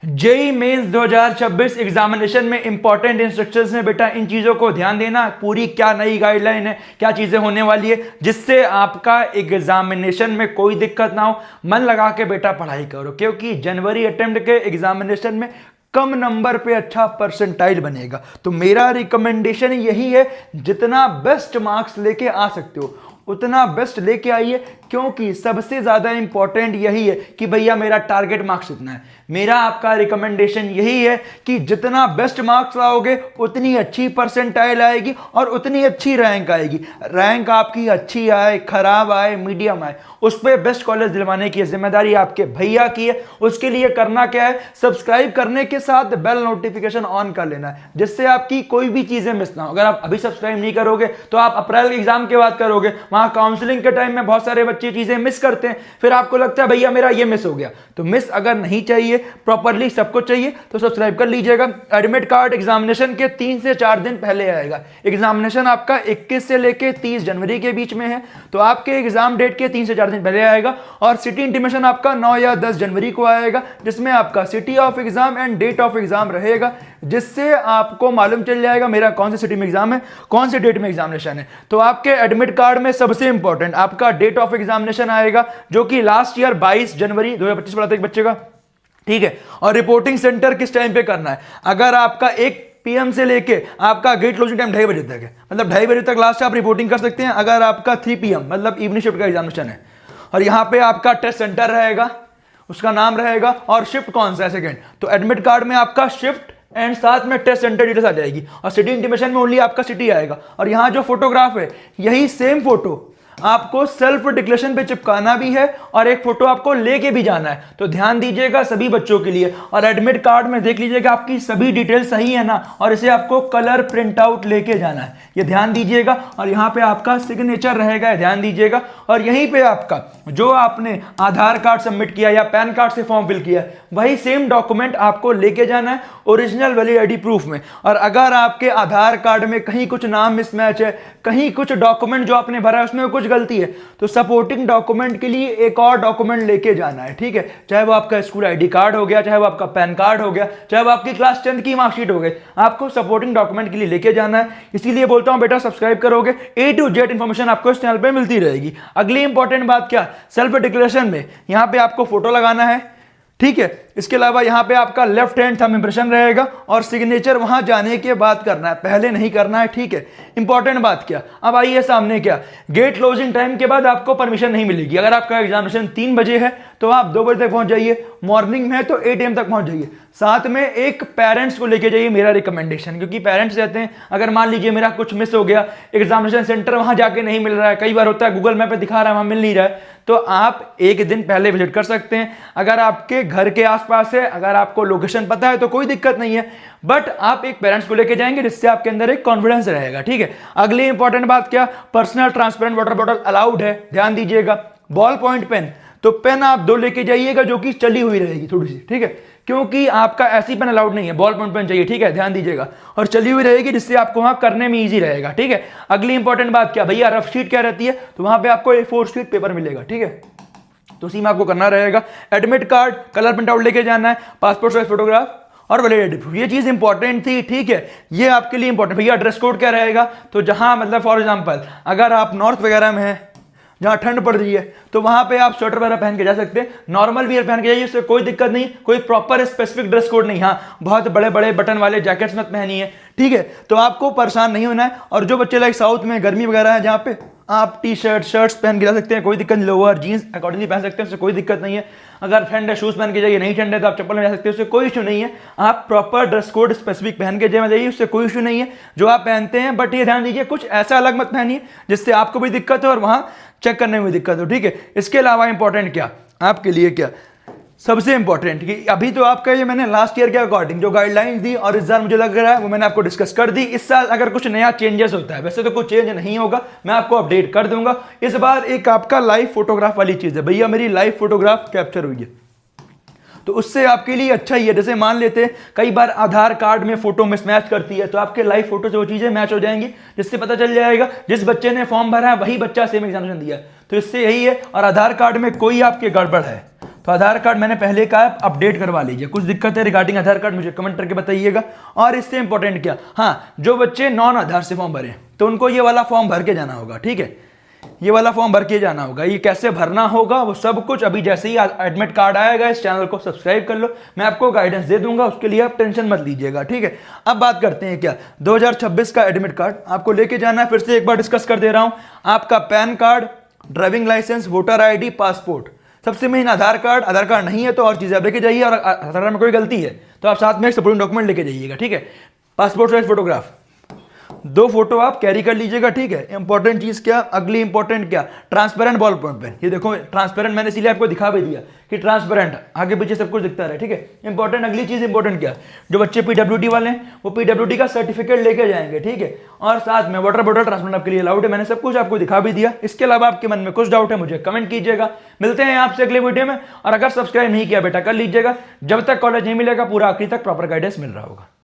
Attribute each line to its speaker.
Speaker 1: JEE mains 2026 examination में important instructions हैं बेटा, इन चीज़ों को ध्यान देना। पूरी क्या नई गाइडलाइन है, क्या चीज़ें होने वाली है, जिससे आपका एग्जामिनेशन में कोई दिक्कत ना हो। मन लगा के बेटा पढ़ाई करो, क्योंकि जनवरी अटेम्प्ट के एग्जामिनेशन में कम नंबर पे अच्छा परसेंटाइल बनेगा। तो मेरा रिकमेंडेशन यही है, जितना बेस्ट मार्क्स लेके आ सकते हो उतना बेस्ट लेके आइए, क्योंकि सबसे ज़्यादा इंपॉर्टेंट यही है कि भैया मेरा टारगेट मार्क्स इतना है। मेरा आपका रिकमेंडेशन यही है कि जितना बेस्ट मार्क्स लाओगे उतनी अच्छी परसेंटाइल आएगी और उतनी अच्छी रैंक आएगी। रैंक आपकी अच्छी आए, खराब आए, मीडियम आए, उस पर बेस्ट कॉलेज दिलवाने की जिम्मेदारी आपके भैया की है। उसके लिए करना क्या है, सब्सक्राइब करने के साथ बेल नोटिफिकेशन ऑन कर लेना है, जिससे आपकी कोई भी चीज़ें मिस ना हो। अगर आप अभी सब्सक्राइब नहीं करोगे तो आप अप्रैल एग्जाम के बाद करोगे, वहाँ काउंसलिंग के टाइम में बहुत सारे बच्चे चीज़ें मिस करते हैं, फिर आपको लगता है भैया मेरा ये मिस हो गया। तो मिस अगर नहीं चाहिए, प्रॉपरली सबको चाहिए, तो सब्सक्राइब कर लीजिएगा। एडमिट कार्ड एग्जामिनेशन के 3 से 4 दिन पहले आएगा। एग्जामिनेशन आपका 21 से लेके 30 जनवरी के बीच में है, तो आपके एग्जाम डेट के 3 से 4 दिन पहले आएगा। और सिटी इंटीमेशन आपका 9 या 10 जनवरी को आएगा, जिसमें आपका city of exam and date of exam रहेगा, जिससे आपको मालूम चल जाएगा मेरा कौन सी सिटी में एग्जाम है, कौन से डेट में एग्जामिनेशन है। तो आपके एडमिट कार्ड में सबसे इंपॉर्टेंट आपका डेट ऑफ एग्जामिनेशन आएगा, जो कि लास्ट ईयर 22 जनवरी 2025 पड़ा था एक बच्चे का, ठीक है। और रिपोर्टिंग सेंटर किस टाइम पे करना है, अगर आपका 1 PM से लेके आपका गेट क्लोजिंग टाइम 2:30 बजे तक है, मतलब 2:30 बजे तक लास्ट आप रिपोर्टिंग कर सकते हैं। अगर आपका 3 PM मतलब इवनिंग शिफ्ट का एग्जामिनेशन है, और यहाँ पे आपका टेस्ट सेंटर रहेगा, उसका नाम रहेगा, और शिफ्ट कौन सा है सेकेंड, तो एडमिट कार्ड में आपका शिफ्ट एंड साथ में टेस्ट सेंटर डिटेल्स आ जाएगी। और सिटी इंटीमेशन में ओनली आपका सिटी आएगा। और यहाँ जो फोटोग्राफ है, यही सेम फोटो आपको सेल्फ डिक्लेरेशन पे चिपकाना भी है, और एक फोटो आपको लेके भी जाना है। तो ध्यान दीजिएगा सभी बच्चों के लिए। और एडमिट कार्ड में देख लीजिएगा आपकी सभी डिटेल सही है ना, और इसे आपको कलर प्रिंट आउट लेके जाना है, ये ध्यान दीजिएगा। और यहाँ पे आपका सिग्नेचर रहेगा, ध्यान दीजिएगा। और यहीं पे आपका जो आपने आधार कार्ड सबमिट किया या पैन कार्ड से फॉर्म फिल किया, वही सेम डॉक्यूमेंट आपको लेके जाना है, ओरिजिनल वैलिड ID प्रूफ में। और अगर आपके आधार कार्ड में कहीं कुछ नाम मिसमैच है, कहीं कुछ डॉक्यूमेंट जो आपने भरा है उसमें कुछ गलती है, तो सपोर्टिंग डॉक्यूमेंट के लिए एक और डॉक्यूमेंट लेके जाना है, ठीक है। चाहे वो आपका स्कूल ID कार्ड हो गया, चाहे वो आपका पैन कार्ड हो गया, चाहे वो आपकी क्लास 10 की मार्कशीट हो गई, आपको सपोर्टिंग डॉक्यूमेंट के लिए लेके जाना है। इसीलिए बोलता हूं बेटा सब्सक्राइब करोगे, A to Z इंफॉर्मेशन आपको इस चैनल पे मिलती रहेगी। अगली इंपॉर्टेंट बात क्या, सेल्फ डिक्लेरेशन में यहाँ पे आपको फोटो लगाना है, ठीक है। इसके अलावा यहाँ पे आपका लेफ्ट हैंड थंब इंप्रेशन रहेगा, और सिग्नेचर वहां जाने के बाद करना है, पहले नहीं करना है, ठीक है। इंपॉर्टेंट बात क्या, अब आइए सामने क्या, गेट क्लोजिंग टाइम के बाद आपको परमिशन नहीं मिलेगी। अगर आपका एग्जामिनेशन 3 बजे है तो आप 2 बजे तक पहुंच जाइए, मॉर्निंग में है तो 8 AM तक पहुंच जाइए। साथ में एक पेरेंट्स को लेके जाइए, मेरा रिकमेंडेशन, क्योंकि पेरेंट्स रहते हैं, अगर मान लीजिए मेरा कुछ मिस हो गया, एग्जामिनेशन सेंटर वहां जाके नहीं मिल रहा है, कई बार होता है गूगल मैप पे दिखा रहा है वहां मिल नहीं रहा है, तो आप एक दिन पहले विजिट कर सकते हैं। अगर आपके घर के आसपास है, अगर आपको लोकेशन पता है तो कोई दिक्कत नहीं है, बट आप एक पेरेंट्स को लेके जाएंगे, जिससे आपके अंदर एक कॉन्फिडेंस रहेगा, ठीक है। अगली इंपॉर्टेंट बात क्या, personal transparent water bottle allowed है, ध्यान दीजिएगा। बॉल पॉइंट पेन, तो पेन आप 2 लेके जाइएगा जो कि चली हुई रहेगी थोड़ी सी, ठीक है, क्योंकि आपका ऐसी पेन अलाउड नहीं है, बॉल पॉइंट पेन चाहिए, ठीक है, ध्यान दीजिएगा। और चली हुई रहेगी, जिससे आपको वहां करने में इजी रहेगा, ठीक है। अगली इंपॉर्टेंट बात क्या भैया, रफ शीट क्या रहती है, तो वहां पे आपको A4 शीट पेपर मिलेगा, ठीक है, तो उसी में आपको करना रहेगा। Admit card, colour print out लेके जाना है, पासपोर्ट साइज फोटोग्राफ और वैलिड ID प्रूफ, ये चीज इंपॉर्टेंट थी, ठीक है, ये आपके लिए इंपॉर्टेंट। भैया ड्रेस कोड क्या रहेगा, तो जहां मतलब फॉर एग्जांपल अगर आप नॉर्थ वगैरह में है, जहां ठंड पड़ रही है, तो वहां पे आप स्वेटर वगैरह पहन के जा सकते हैं, नॉर्मल वियर पहन के जाइए, उससे कोई दिक्कत नहीं, कोई प्रॉपर स्पेसिफिक ड्रेस कोड नहीं। हाँ, बहुत बड़े बड़े बटन वाले जैकेट्स मत पहनिए, ठीक है, तो आपको परेशान नहीं होना है। और जो बच्चे लाइक साउथ में गर्मी वगैरह है, जहाँ पे आप टी-शर्ट शर्ट्स पहन के जा सकते हैं, कोई दिक्कत नहीं, लोअर जीन्स अकॉर्डिंगली पहन सकते हैं, उससे कोई दिक्कत नहीं है। अगर ठंड है शूज पहन के जाइए, नहीं ठंड है तो आप चप्पल में जा सकते हैं, उससे कोई इशू नहीं है। आप प्रॉपर ड्रेस कोड स्पेसिफिक पहन के जाइए, उससे कोई इशू नहीं है जो आप पहनते हैं, बट ये ध्यान दीजिए कुछ ऐसा अलग मत पहनिए जिससे आपको भी दिक्कत हो और वहां चेक करने में भी दिक्कत हो, ठीक है। इसके अलावा इंपॉर्टेंट क्या आपके लिए, क्या सबसे इंपॉर्टेंट कि अभी तो आपका ये मैंने लास्ट ईयर के अकॉर्डिंग जो गाइडलाइंस दी और इस बार मुझे लग रहा है वो मैंने आपको डिस्कस कर दी। इस साल अगर कुछ नया चेंजेस होता है, वैसे तो कुछ चेंज नहीं होगा, मैं आपको अपडेट कर दूंगा। इस बार एक आपका लाइव फोटोग्राफ वाली चीज है, भैया मेरी लाइव फोटोग्राफ कैप्चर हुई है, तो उससे आपके लिए अच्छा ही है। जैसे मान लेते हैं कई बार आधार कार्ड में फोटो मिसमैच करती है, तो आपके लाइव फोटो से वो चीजें मैच हो जाएंगी, जिससे पता चल जाएगा जिस बच्चे ने फॉर्म भरा है वही बच्चा सेम एग्जामिनेशन दिया है। तो इससे यही है, और आधार कार्ड में कोई आपके गड़बड़ है तो आधार कार्ड मैंने पहले कहा अपडेट करवा लीजिए। कुछ दिक्कत है रिगार्डिंग आधार कार्ड मुझे कमेंट करके बताइएगा। और इससे इंपॉर्टेंट क्या, हाँ, जो बच्चे नॉन आधार से फॉर्म भरे तो उनको ये वाला फॉर्म भर के जाना होगा, ठीक है, ये वाला फॉर्म भर के जाना होगा। ये कैसे भरना होगा वो सब कुछ अभी जैसे ही एडमिट कार्ड आएगा इस चैनल को सब्सक्राइब कर लो, मैं आपको गाइडेंस दे दूंगा, उसके लिए आप टेंशन मत लीजिएगा, ठीक है। अब बात करते हैं क्या 2026 का एडमिट कार्ड आपको लेके जाना है। फिर से एक बार डिस्कस कर दे रहा हूं, आपका PAN card, driving licence, voter ID, passport, सबसे main Aadhaar card. Aadhaar card नहीं है तो और चीजें आप लेके जाइए, और आधार कार्ड में कोई गलती है तो आप साथ में एक सपोर्टिंग डॉक्यूमेंट लेके जाइएगा, ठीक है। पासपोर्ट साइज फोटोग्राफ, 2 फोटो आप कैरी कर लीजिएगा, ठीक है। इंपॉर्टेंट चीज क्या, अगली इंपॉर्टेंट क्या, ट्रांसपेरेंट बॉल पॉइंट पेन। ये देखो ट्रांसपेरेंट मैंने इसीलिए आपको दिखा भी दिया कि ट्रांसपेरेंट आगे पीछे सब कुछ दिखता रहे, ठीक है। इंपॉर्टेंट अगली चीज इंपॉर्टेंट क्या, जो बच्चे पीडब्ल्यूडी वाले हैं वो पीडब्ल्यूडी का सर्टिफिकेट लेके जाएंगे, ठीक है। और साथ में वाटर बॉटल ट्रांसपेरेंट आपके लिए अलाउड है, मैंने सब कुछ आपको दिखा भी दिया। इसके अलावा आपके मन में कुछ डाउट है मुझे कमेंट कीजिएगा। मिलते हैं आपसे अगले वीडियो में, और अगर सब्सक्राइब नहीं किया बेटा कर लीजिएगा। जब तक कॉलेज नहीं मिलेगा पूरा आखिरी तक प्रॉपर गाइडेंस मिल रहा होगा।